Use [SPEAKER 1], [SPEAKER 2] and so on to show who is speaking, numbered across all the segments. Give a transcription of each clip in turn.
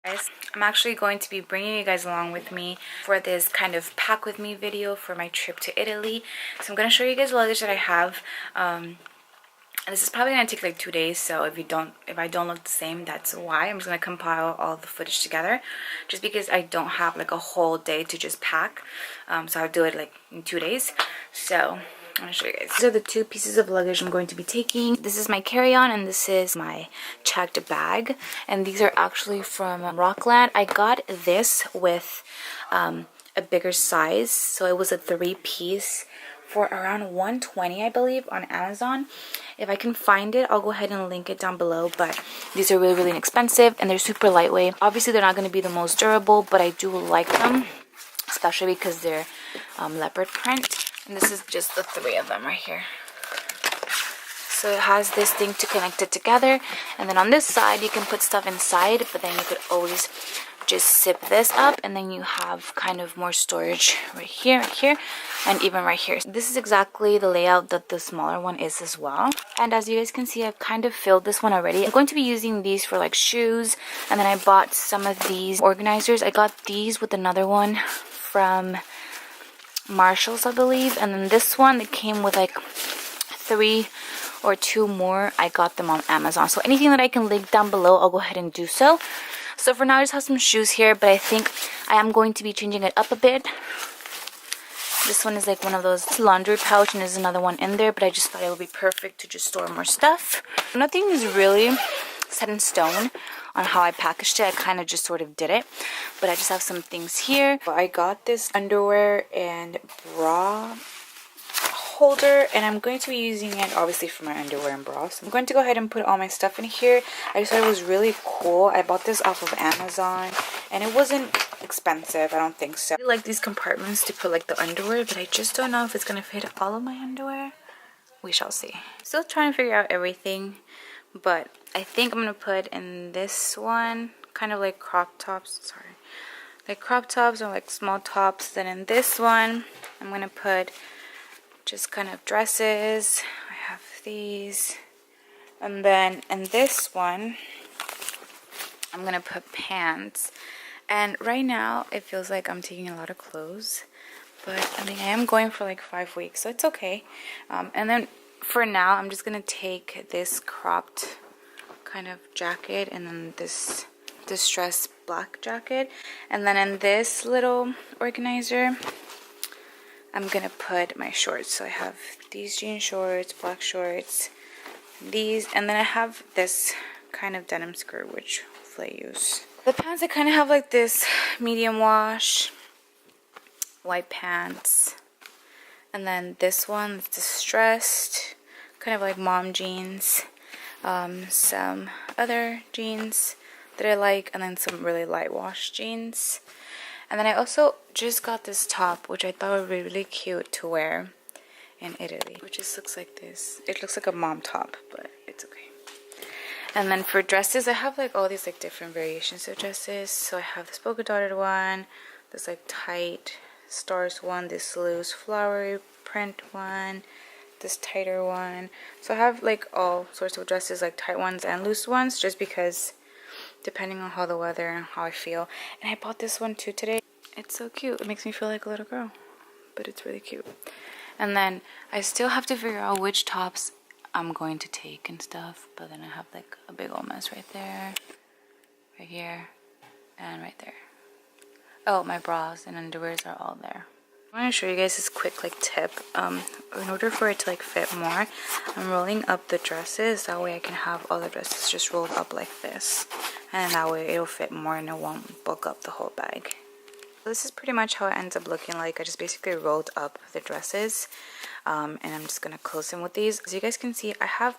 [SPEAKER 1] Guys, I'm actually going to be bringing you guys along with me for this kind of pack with me video for my trip to Italy. So I'm going to show you guys the luggage that I have. And this is probably going to take like 2 days, so if I don't look the same, that's why. I'm just going to compile all the footage together just because I don't have like a whole day to just pack. So I'll do it like in 2 days. So I'm going to show you guys. These are the 2 pieces of luggage I'm going to be taking. This is my carry-on and this is my checked bag. And these are actually from Rockland. I got this with a bigger size. So it was a 3-piece for around $120, I believe, on Amazon. If I can find it, I'll go ahead and link it down below. But these are really, really inexpensive and they're super lightweight. Obviously, they're not going to be the most durable, but I do like them, especially because they're leopard print. And this is just the 3 of them right here. So it has this thing to connect it together. And then on this side, you can put stuff inside, but then you could always just zip this up. And then you have kind of more storage right here, and even right here. This is exactly the layout that the smaller one is as well. And as you guys can see, I've kind of filled this one already. I'm going to be using these for like shoes. And then I bought some of these organizers. I got these with another one from Marshalls, I believe. And then this one that came with like 3 or 2 more, I got them on Amazon. So anything that I can link down below, I'll go ahead and do so. So for now, I just have some shoes here, but I think I am going to be changing it up a bit. This one is like one of those laundry pouch, and there's another one in there, but I just thought it would be perfect to just store more stuff. Nothing is really set in stone on how I packaged it. I kind of just sort of did it, but I just have some things here. I got this underwear and bra holder, and I'm going to be using it obviously for my underwear and bra. So I'm going to go ahead and put all my stuff in here. I just thought it was really cool. I bought this off of Amazon and it wasn't expensive, I don't think so. I like these compartments to put like the underwear, but I just don't know if it's gonna fit all of my underwear. We shall see. Still trying to figure out everything, but I think I'm gonna put in this one kind of like crop tops, like crop tops or like small tops. Then in this one I'm gonna put just kind of dresses. I have these. And then in this one, I'm gonna put pants. And right now, it feels like I'm taking a lot of clothes. But I mean, I am going for like 5 weeks, so it's okay. And then for now, I'm just gonna take this cropped kind of jacket and then this distressed black jacket. And then in this little organizer, I'm gonna put my shorts. So I have these jean shorts, black shorts, these, and then I have this kind of denim skirt, which hopefully I use. The pants, I kind of have like this medium wash, white pants, and then this one is distressed, kind of like mom jeans, some other jeans that I like, and then some really light wash jeans. And then I also just got this top, which I thought would be really cute to wear in Italy, which just looks like this. It looks like a mom top, but it's okay. And then for dresses, I have like all these like different variations of dresses. So I have this polka dotted one, this like tight stars one, this loose flowery print one, this tighter one. So I have like all sorts of dresses, like tight ones and loose ones, just because depending on how the weather and how I feel. And I bought this one too today. It's so cute. It makes me feel like a little girl, but it's really cute. And then I still have to figure out which tops I'm going to take and stuff, but then I have like a big old mess right there, right here, and right there. Oh, my bras and underwears are all there. I'm going to show you guys this quick like tip. In order for it to like fit more, I'm rolling up the dresses. That way I can have all the dresses just rolled up like this, and that way it'll fit more and it won't bulk up the whole bag. So this is pretty much how it ends up looking like. I just basically rolled up the dresses, and I'm just gonna close them with these. As you guys can see, I have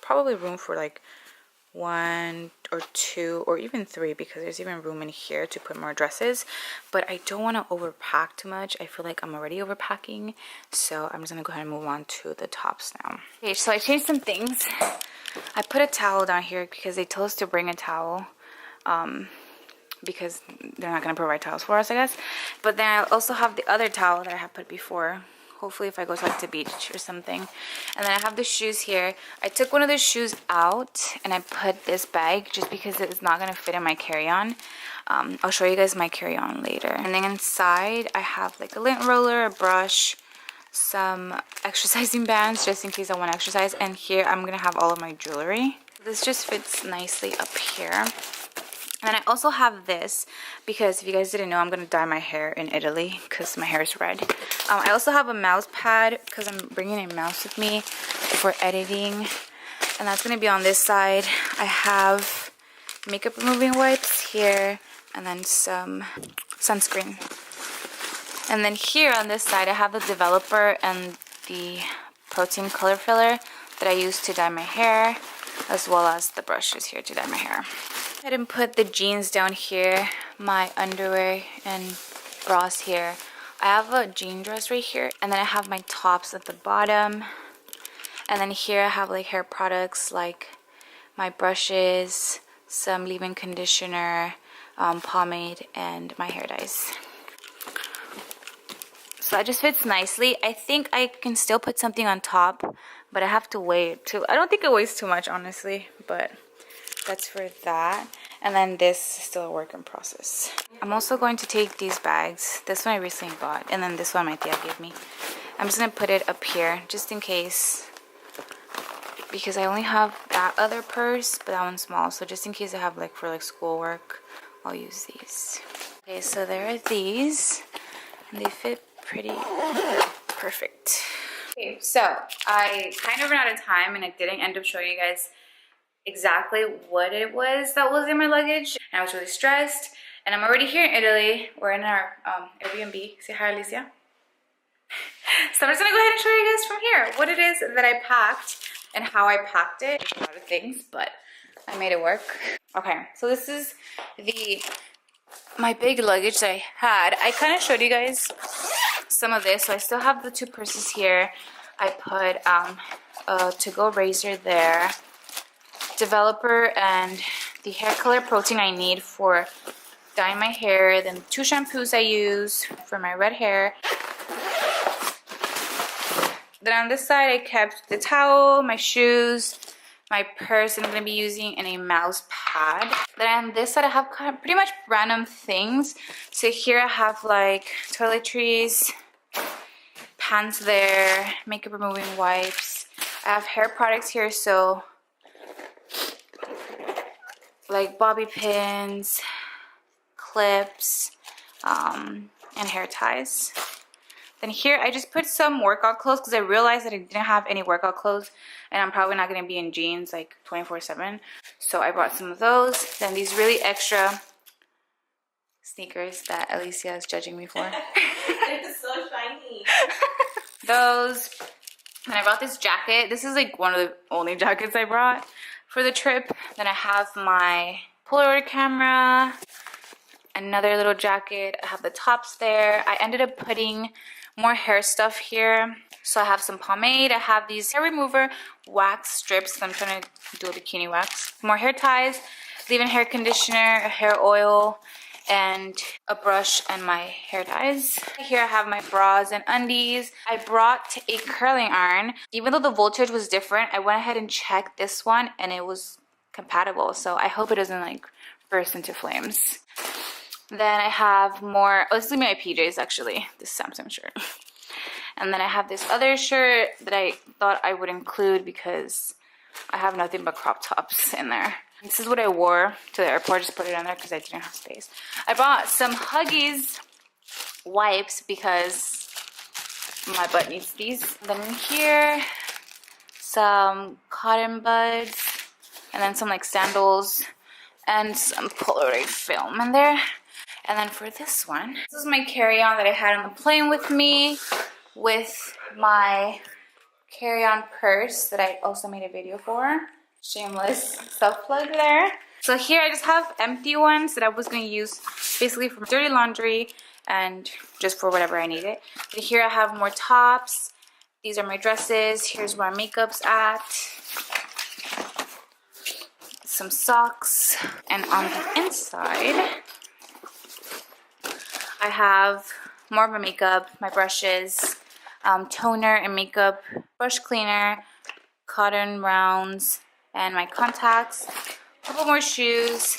[SPEAKER 1] probably room for like 1 or 2 or even 3, because there's even room in here to put more dresses, but I don't want to overpack too much. I feel like I'm already overpacking, so I'm just gonna go ahead and move on to the tops now. Okay, so I changed some things. I put a towel down here because they told us to bring a towel, because they're not going to provide towels for us, I guess. But then I also have the other towel that I have put before, hopefully if I go to like the beach or something. And then I have the shoes here. I took one of the shoes out and I put this bag just because it's not gonna fit in my carry-on. I'll show you guys my carry-on later. And then inside I have like a lint roller, a brush, some exercising bands just in case I want to exercise, and here I'm gonna have all of my jewelry. This just fits nicely up here. And then I also have this because if you guys didn't know, I'm gonna dye my hair in Italy because my hair is red. I also have a mouse pad because I'm bringing a mouse with me for editing, and that's gonna be on this side. I have makeup removing wipes here and then some sunscreen. And then here on this side I have the developer and the protein color filler that I use to dye my hair, as well as the brushes here to dye my hair. I didn't put the jeans down here, my underwear and bras here. I have a jean dress right here, and then I have my tops at the bottom. And then here I have like hair products like my brushes, some leave-in conditioner, pomade, and my hair dyes. So that just fits nicely. I think I can still put something on top, but I have to wait too. I don't think it weighs too much, honestly, but that's for that. And then this is still a work in process. I'm also going to take these bags. This one I recently bought, and then this one my tia gave me. I'm just gonna put it up here just in case, because I only have that other purse, but that one's small. So just in case I have like for like schoolwork, I'll use these. Okay, so there are these, and they fit pretty perfect. Okay, so I kind of ran out of time and I didn't end up showing you guys exactly what it was that was in my luggage. And I was really stressed, and I'm already here in Italy. We're in our Airbnb. Say hi, Alicia. So I'm just gonna go ahead and show you guys from here what it is that I packed and how I packed it. A lot of things, but I made it work. Okay, so this is my big luggage that I had. I kind of showed you guys some of this, so I still have the two purses here. I put a to-go razor there, developer, and the hair color protein I need for dyeing my hair, then 2 shampoos I use for my red hair. Then on this side I kept the towel, my shoes, my purse, and I'm going to be using, and a mouse pad. Then on this side I have pretty much random things. So here I have like toiletries, pants there, makeup removing wipes. I have hair products here, so like bobby pins, clips, and hair ties. Then here I just put some workout clothes because I realized that I didn't have any workout clothes, and I'm probably not going to be in jeans like 24/7. So I brought some of those. Then these really extra sneakers that Alicia is judging me for.
[SPEAKER 2] It's so shiny.
[SPEAKER 1] Those. And I brought this jacket. This is like one of the only jackets I brought for the trip. Then I have my Polaroid camera, another little jacket. I have the tops there. I ended up putting more hair stuff here. So I have some pomade. I have these hair remover wax strips. I'm trying to do a bikini wax. More hair ties, leave-in hair conditioner, a hair oil, and a brush, and my hair dyes. Here I have my bras and undies. I brought a curling iron. Even though the voltage was different, I went ahead and checked this one and it was compatible. So I hope it doesn't like burst into flames. Then I have more, oh, this is my PJs actually, this Samsung shirt. And then I have this other shirt that I thought I would include because I have nothing but crop tops in there. This is what I wore to the airport, just put it on there because I didn't have space. I bought some Huggies wipes because my butt needs these. Then in here, some cotton buds, and then some like sandals, and some Polaroid film in there. And then for this one, this is my carry-on that I had on the plane with me, with my carry-on purse that I also made a video for. Shameless self-plug there. So here I just have empty ones that I was going to use basically for dirty laundry and just for whatever I need it. But here I have more tops. These are my dresses. Here's where my makeup's at. Some socks. And on the inside, I have more of my makeup, my brushes, toner and makeup, brush cleaner, cotton rounds, and my contacts. A couple more shoes,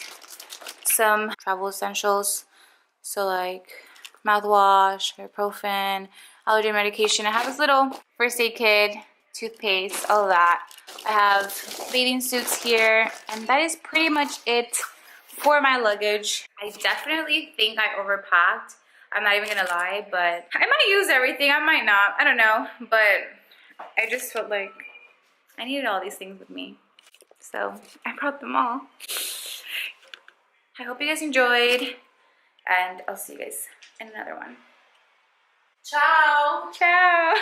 [SPEAKER 1] some travel essentials, so like mouthwash, ibuprofen, allergy medication. I have this little first aid kit, toothpaste, all of that. I have bathing suits here, and that is pretty much it for my luggage. I definitely think I overpacked. I'm not even gonna lie, but I might use everything, I might not, I don't know, but I just felt like I needed all these things with me, so I brought them all. I hope you guys enjoyed, and I'll see you guys in another one.
[SPEAKER 2] Ciao.
[SPEAKER 1] Ciao.